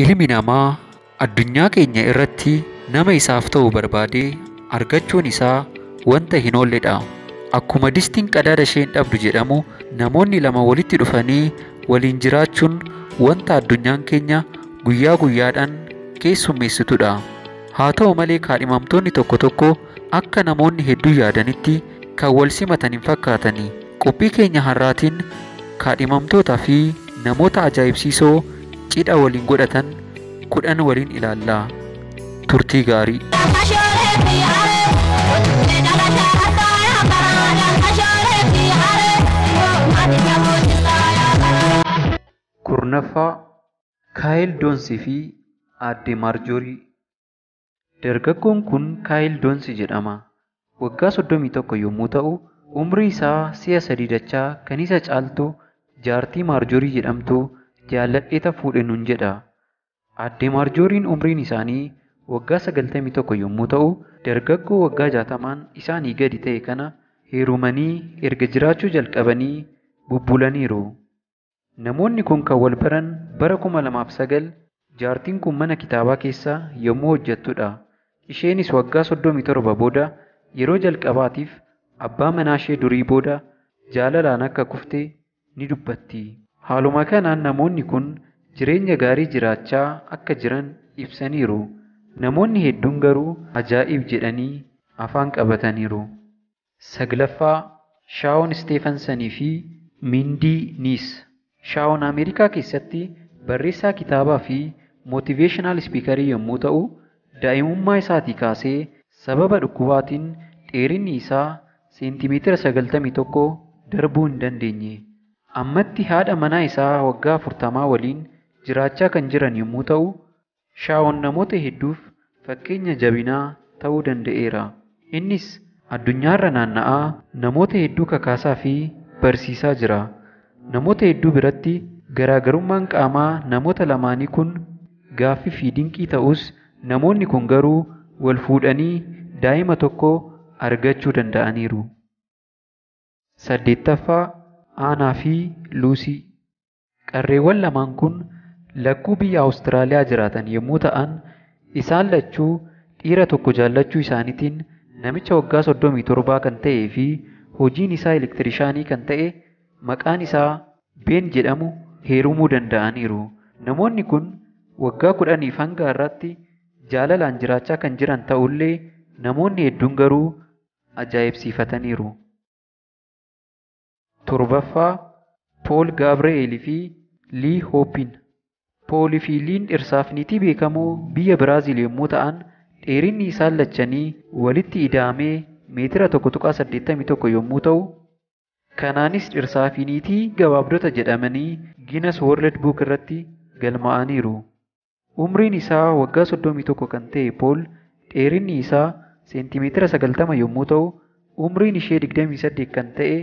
Ilmi namaa addunyaa keenya irratti nama isaaf ta'u barbaadee argachuun isaa wanta hin oolledha. Akkuma distiin qadaada isheen dhabdu jedhamu namoonni lama walitti dhufanii waliin jiraachuun wanta addunyaan keenya guyyaa guyyaadhaan keessummeessitudha. Haa ta'u malee kaadhimamtoonni tokko tokko akka namoonni hedduu yaadanitti kan wal simatan hin fakkaatani. Qophii keenya har'aatiin kaadhimamtootaa fi namoota ajaa'ibsiisoo cidha waliin godhatan 10 waliin ilaallaa. Turtii gaarii. Kurnaffaa Kaayil Doonsii fi Aadde Maarjoorii. Dargaggoon kun Kaayil Doonsii jedhama. Waggaa 31 yommuu ta'u, umrii isaa si'a 3 dachaa kan isa caaltu jaartii Maarjoorii jedhamtu jaalladheeta fuudhe nuun jedha. Aadde Maarjooriin umriin isaanii waggaa 91 yommuu ta'u, dargaggoo waggaa 60 isaanii gadi ta'e kana heerumanii erga jiraachuu jalqabanii bubbulaniiru. Namoonni kun kan wal baran bara 2009 jaartiin kun mana kitaabaa keessa yommuu hojjettudha. Isheenis waggaa 37 booda yeroo jalqabaatiif abbaa manaa ishee durii booda jaalalaan akka kufte ni dubbatti. Haaluma kanaan namoonni kun jireenya gaarii jiraachaa akka jiran ibsaniiru. Namoonni hedduun garuu ajaa'ib jedhanii afaan qabataniiru. Saglaffaa Shaawon Steefensanii fi Mindii Niis. Shaawon Ameerikaa keessatti barreessaa kitaabaa fi mootiveeshinaal ispiikarii yommuu ta'u, daa'imummaa isaatii kaasee sababa dhukkubaatiin dheerinni isaa seentimeetira 91 darbuu hin dandeenye. Ammatti haadha manaa isaa waggaa 40 waliin jiraachaa kan jiran yommuu ta'u, Shaawon namoota hedduuf fakkeenya jabinaa ta'uu danda'eera. Innis addunyaarra naanna'aa namoota hedduu kakaasaa fi barsiisaa jira. Namoota hedduu biratti garaagarummaan qaamaa namoota lamaanii kun gaaffii fi dinqii ta'us, namoonni kun garuu wal fuudhanii daa'ima tokko argachuu danda'aniiru. 8ffaa Aanaa fi Luusii. Qarreewwan lamaan kun lakkuu biyya Awustiraaliyaa jiraatan yommuu ta'an, isaan lachuu dhiira tokko jaallachuu isaaniitiin namicha waggaa 37 kan ta'ee fi hojiin isaa elektirishaanii kan ta'e maqaan isaa Ben jedhamu heerumuu danda'aniiru. Namoonni kun waggaa 10 hanga har'aatti jaalalaan jiraachaa kan jiran ta'ullee namoonni hedduun garuu ajaa'ibsiifataniiru. 7ffaa Pool Gaabireelii fi Lii Hoopin. Poolii fi Liin dhirsaaf niitii beekamoo biyya Biraaziil yommuu ta'an, dheerinni isaan lachanii walitti ida'amee meetira 1.81 yommuu ta'u, kanaanis dhirsaa fi niitii gabaabdota jedhamanii Guinness World Book irratti galmaa'aniiru. Umriin isaa waggaa 31 kan ta'e Pool dheerinni isaa seentimeetira 90 yommuu ta'u, umriin ishee 28 kan ta'e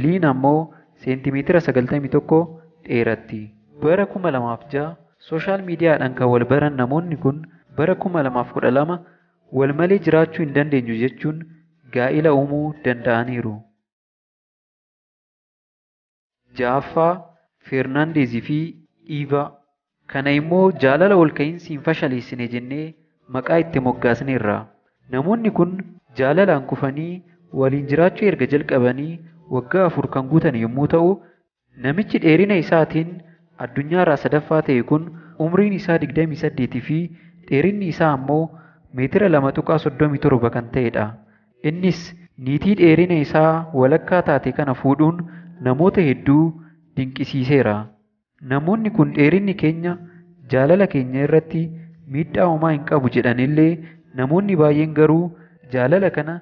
Liin ammoo seentimeetira 91 dheeratti. Bara 2006 sooshaal miidiyaadhaan kan wal baran namoonni kun bara 2012 wal malee jiraachuu hin dandeenyu jechuun gaa'ila uumuu danda'aniiru. 6ffaa Feernaandeezii fi Iivaa. Kana immoo jaalala ol ka'iinsi hin fashaleessine jennee maqaa itti moggaasneerra. Namoonni kun jaalalaan kufanii waliin jiraachuu erga jalqabanii waggaa 4 kan guutan yommuu ta'u, namichi dheerina isaatiin addunyaarraa 3ffaa ta'e kun umriin isaa 28 fi dheerinni isaa ammoo meetira 2.37 kan ta'edha. Innis niitii dheerina isaa walakkaa taate kana fuudhuun namoota hedduu dinqisiiseera. Namoonni kun dheerinni keenya jaalala keenya irratti miidhaa homaa hin qabu jedhanillee, namoonni baay'een garuu jaalala kana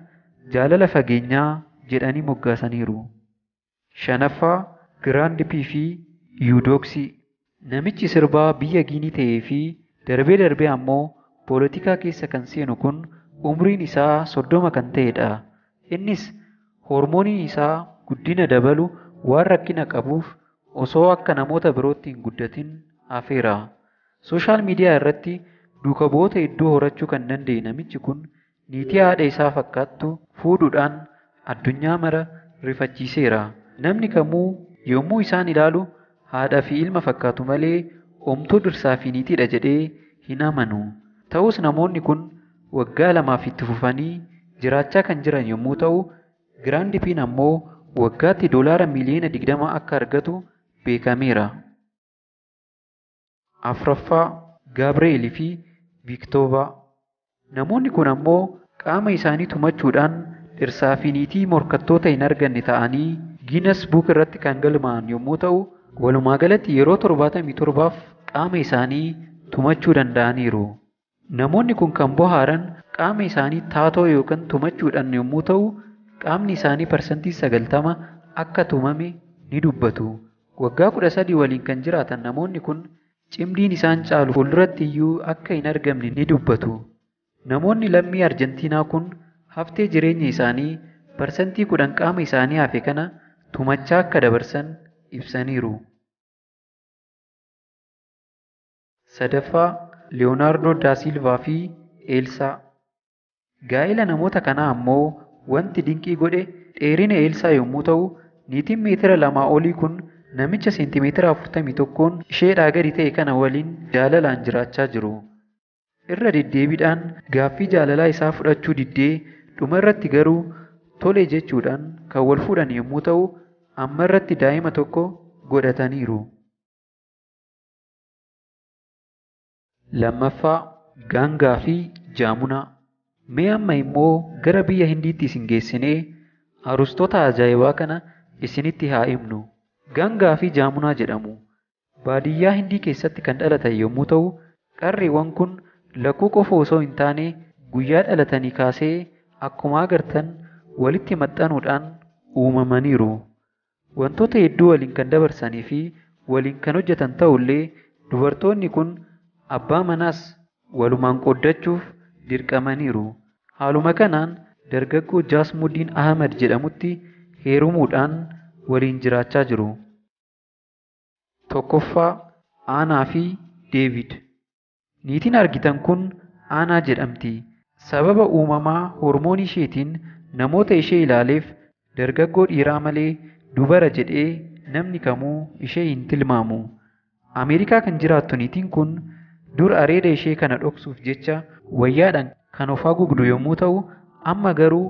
jaalala fageenyaa jedhanii moggaasaniiru. 5ffaa Giraand Pii fi Yuudooksii. Namichi sirbaa biyya Giinii ta'ee fi darbee darbee ammoo poolitikaa keessa kan seenu kun umriin isaa 30 kan ta'edha. Innis hormooniin isaa guddina dabalu waan rakkina qabuuf osoo akka namoota birootti hin guddatin hafeera. Sooshaal miidiyaa irratti duuka bu'oota hedduu horachuu kan danda'e namichi kun niitii haadha isaa fakkaattu fuudhuudhaan addunyaa mara rifachiiseera. Namni kamuu yommuu isaan ilaalu haadhaa fi ilma fakkaatu malee homtuu dhirsaa fi niitiidha jedhee hin amanu. Ta'us namoonni kun waggaa lamaaf itti fufanii jiraachaa kan jiran yommuu ta'u, Giraand Piin ammoo waggaatti doolaara miliyoona 20 akka argatu beekameera. Afraffaa Gaabireelii fi Viiktoovaa. Namoonni kun ammoo qaama isaanii tumachuudhaan dhirsaa fi niitii morkattoota hin arganne ta'anii Giinas Buuk irratti kan galmaa'an yommuu ta'u, walumaa galatti yeroo 77f qaama isaanii tumachuu danda'aniiru. Namoonni kun kan bohaaran qaama isaanii taatoo yookaan tumachuudhaan yommuu ta'u, qaamni isaanii parsantii 90 akka tumame ni dubbatu. Waggaa 13 waliin kan jiraatan namoonni kun cimdiin isaan caalu fuulduratti iyyuu akka hin argamne ni dubbatu. Namoonni lammii Arjentiinaa kun haftee jireenya isaanii parsantii 10 qaama isaanii hafe kana tumachaa akka dabarsan ibsaniiru. Sadaffaa Leeyonaardoo daa Silvaa fi Eelsaa. Gaa'ela namoota kanaa ammoo wanti dinqii godhe dheerina Eelsaa yommuu ta'u, niitiin meetira 2 olii kun namicha seentimeetira 41 isheedhaa gadi ta'e kana waliin jaalalaan jiraachaa jiru. Irra deddeebiidhaan gaaffii jaalalaa isaa fudhachuu diddee dhuma irratti garuu tole jechuudhaan kan wal fuudhan yommuu ta'u, amma irratti daa'ima tokko godhataniiru. Lammaffaa Gaangaa fi Jaamunaa. Mee amma immoo gara biyya Hindiitti isin geessinee arustoota ajaa'ibaa kana isinitti haa himnu. Gaangaa fi Jaamunaa jedhamu. Baadiyyaa Hindii keessatti kan dhalatan yommuu ta'u, qarreewwan kun lakkuu qofa osoo hin taane guyyaa dhalatanii kaasee akkuma agartan walitti maxxanuudhaan uumamaniiru. Wantoota hedduu waliin kan dabarsanii fi waliin kan hojjetan ta'ullee dubartoonni kun abbaa manaas walumaan qooddachuuf dirqamaniiru. Haaluma kanaan dargaggoo Jaasmudiin Ahmad jedhamutti heerumuudhaan waliin jiraachaa jiru. Tokkoffaa Aanaa fi Deevid. Niitiin argitan kun Aanaa jedhamti. Sababa uumamaa hormoonii isheetiin namoota ishee ilaaleef dargaggoo dhiiraa malee dubara jedhee namni kamuu ishee hin tilmaamu. Ameerikaa kan jiraattu niitiin kun dur areeda ishee kana dhoksuuf jecha wayyaadhaan kan of haguugdu yommuu ta'u, amma garuu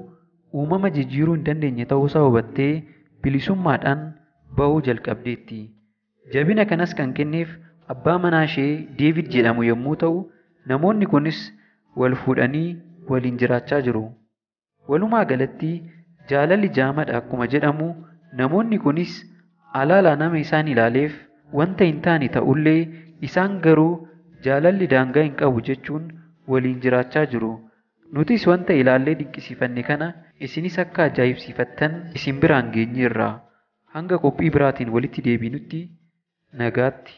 uumama jijjiiruu hin dandeenye ta'uusaa hubattee bilisummaadhaan bahuu jalqabdeetti. Jabina kanas kan kenneef abbaa manaa ishee Deevid jedhamu yommuu ta'u, namoonni kunis wal fuudhanii waliin jiraachaa jiru. Walumaa galatti jaalalli jaamadha akkuma jedhamu, namoonni kunis alaalaa nama isaan ilaaleef wanta hin taane ta'ullee isaan garuu jaalalli daangaa hin qabu jechuun waliin jiraachaa jiru. Nutis wanta ilaallee dinqisiifanne kana isinis akka ajaa'ibsiifattan isin biraan geenyeerra. Hanga qophii biraatiin walitti deebinutti nagaatti.